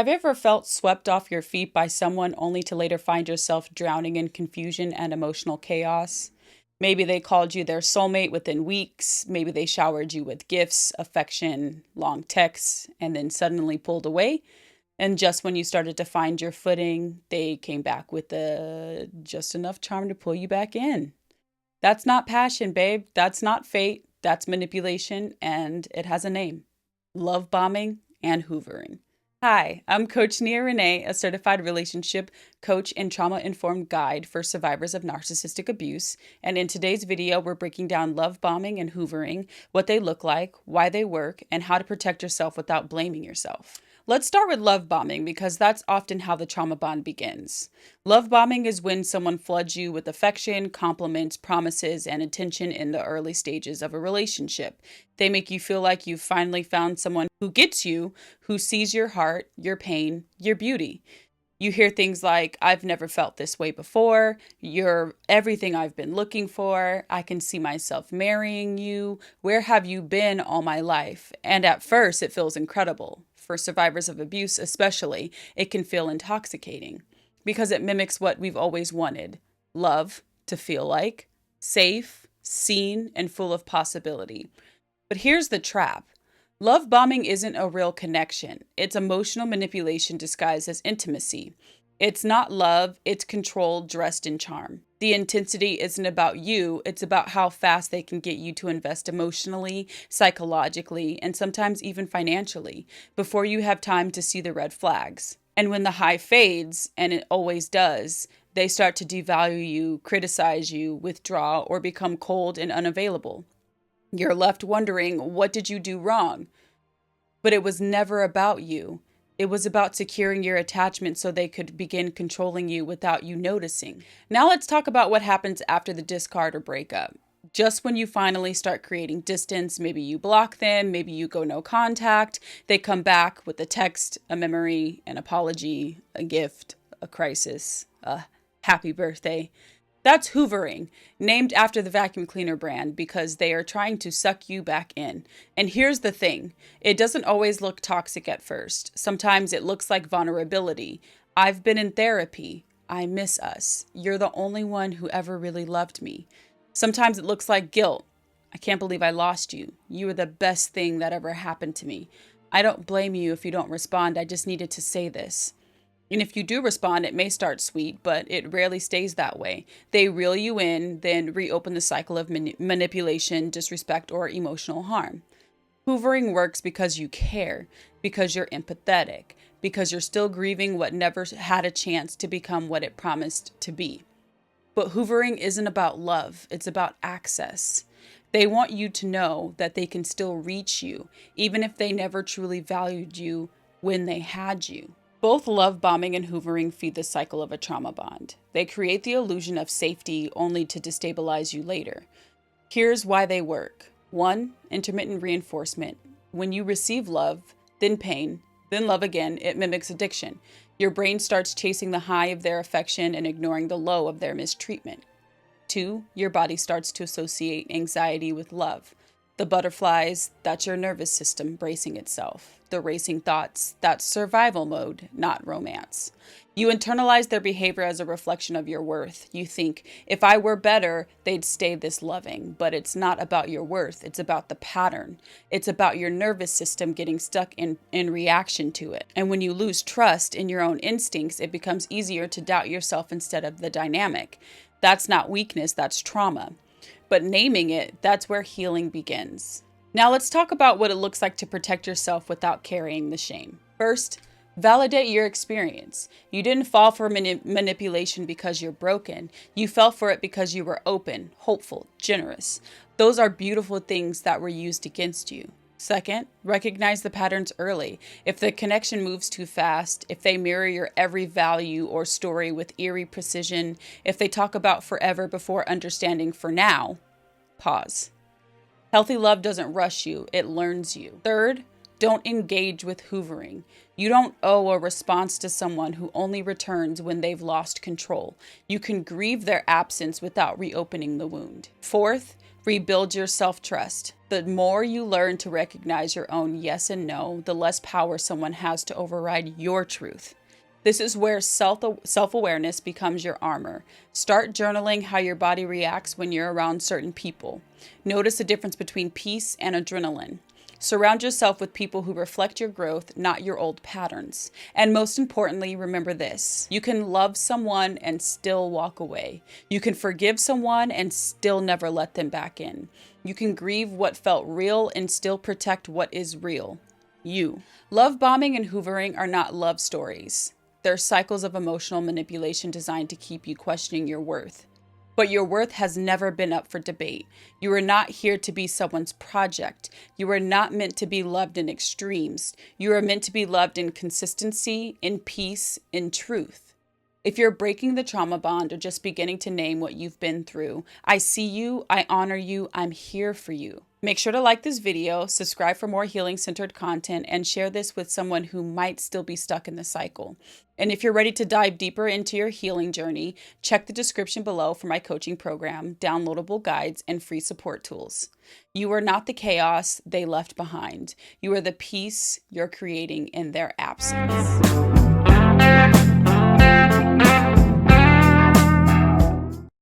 Have you ever felt swept off your feet by someone only to later find yourself drowning in confusion and emotional chaos? Maybe they called you their soulmate within weeks. Maybe they showered you with gifts, affection, long texts, and then suddenly pulled away. And just when you started to find your footing, they came back with just enough charm to pull you back in. That's not passion, babe. That's not fate. That's manipulation, and it has a name: love bombing and hoovering. Hi, I'm Coach Nia Renee, a certified relationship coach and trauma-informed guide for survivors of narcissistic abuse. And in today's video, we're breaking down love bombing and hoovering, what they look like, why they work, and how to protect yourself without blaming yourself. Let's start with love bombing because that's often how the trauma bond begins. Love bombing is when someone floods you with affection, compliments, promises, and attention in the early stages of a relationship. They make you feel like you've finally found someone who gets you, who sees your heart, your pain, your beauty. You hear things like, "I've never felt this way before," "You're everything I've been looking for," "I can see myself marrying you," "Where have you been all my life?" And at first, it feels incredible. For survivors of abuse especially, it can feel intoxicating because it mimics what we've always wanted: love to feel like, safe, seen, and full of possibility. But here's the trap. Love bombing isn't a real connection. It's emotional manipulation disguised as intimacy. It's not love, it's control dressed in charm. The intensity isn't about you, it's about how fast they can get you to invest emotionally, psychologically, and sometimes even financially before you have time to see the red flags. And when the high fades, and it always does, they start to devalue you, criticize you, withdraw, or become cold and unavailable. You're left wondering, what did you do wrong? But it was never about you. It was about securing your attachment so they could begin controlling you without you noticing. Now let's talk about what happens after the discard or breakup. Just when you finally start creating distance, maybe you block them, maybe you go no contact, they come back with a text, a memory, an apology, a gift, a crisis, a happy birthday. That's hoovering, named after the vacuum cleaner brand because they are trying to suck you back in. And here's the thing, it doesn't always look toxic at first. Sometimes it looks like vulnerability. "I've been in therapy. I miss us. You're the only one who ever really loved me." Sometimes it looks like guilt. "I can't believe I lost you. You were the best thing that ever happened to me. I don't blame you if you don't respond. I just needed to say this." And if you do respond, it may start sweet, but it rarely stays that way. They reel you in, then reopen the cycle of manipulation, disrespect, or emotional harm. Hoovering works because you care, because you're empathetic, because you're still grieving what never had a chance to become what it promised to be. But hoovering isn't about love, it's about access. They want you to know that they can still reach you, even if they never truly valued you when they had you. Both love bombing and hoovering feed the cycle of a trauma bond. They create the illusion of safety only to destabilize you later. Here's why they work. 1. Intermittent reinforcement. When you receive love, then pain, then love again, it mimics addiction. Your brain starts chasing the high of their affection and ignoring the low of their mistreatment. 2. Your body starts to associate anxiety with love. The butterflies, that's your nervous system bracing itself. The racing thoughts, that's survival mode, not romance. You internalize their behavior as a reflection of your worth. You think, if I were better, they'd stay this loving. But it's not about your worth, it's about the pattern. It's about your nervous system getting stuck in reaction to it. And when you lose trust in your own instincts, it becomes easier to doubt yourself instead of the dynamic. That's not weakness, that's trauma. But naming it, that's where healing begins. Now let's talk about what it looks like to protect yourself without carrying the shame. First, validate your experience. You didn't fall for manipulation because you're broken. You fell for it because you were open, hopeful, generous. Those are beautiful things that were used against you. Second, recognize the patterns early. If the connection moves too fast, if they mirror your every value or story with eerie precision, if they talk about forever before understanding for now, pause. Healthy love doesn't rush you, it learns you. Third, Don't engage with hoovering. You don't owe a response to someone who only returns when they've lost control. You can grieve their absence without reopening the wound. Fourth, rebuild your self-trust. The more you learn to recognize your own yes and no, the less power someone has to override your truth. This is where self-awareness becomes your armor. Start journaling how your body reacts when you're around certain people. Notice the difference between peace and adrenaline. Surround yourself with people who reflect your growth, not your old patterns. And most importantly, remember this: you can love someone and still walk away. You can forgive someone and still never let them back in. You can grieve what felt real and still protect what is real. You. Love bombing and hoovering are not love stories. They're cycles of emotional manipulation designed to keep you questioning your worth. But your worth has never been up for debate. You are not here to be someone's project. You are not meant to be loved in extremes. You are meant to be loved in consistency, in peace, in truth. If you're breaking the trauma bond or just beginning to name what you've been through, I see you, I honor you, I'm here for you. Make sure to like this video, subscribe for more healing-centered content, and share this with someone who might still be stuck in the cycle. And if you're ready to dive deeper into your healing journey, check the description below for my coaching program, downloadable guides, and free support tools. You are not the chaos they left behind. You are the peace you're creating in their absence.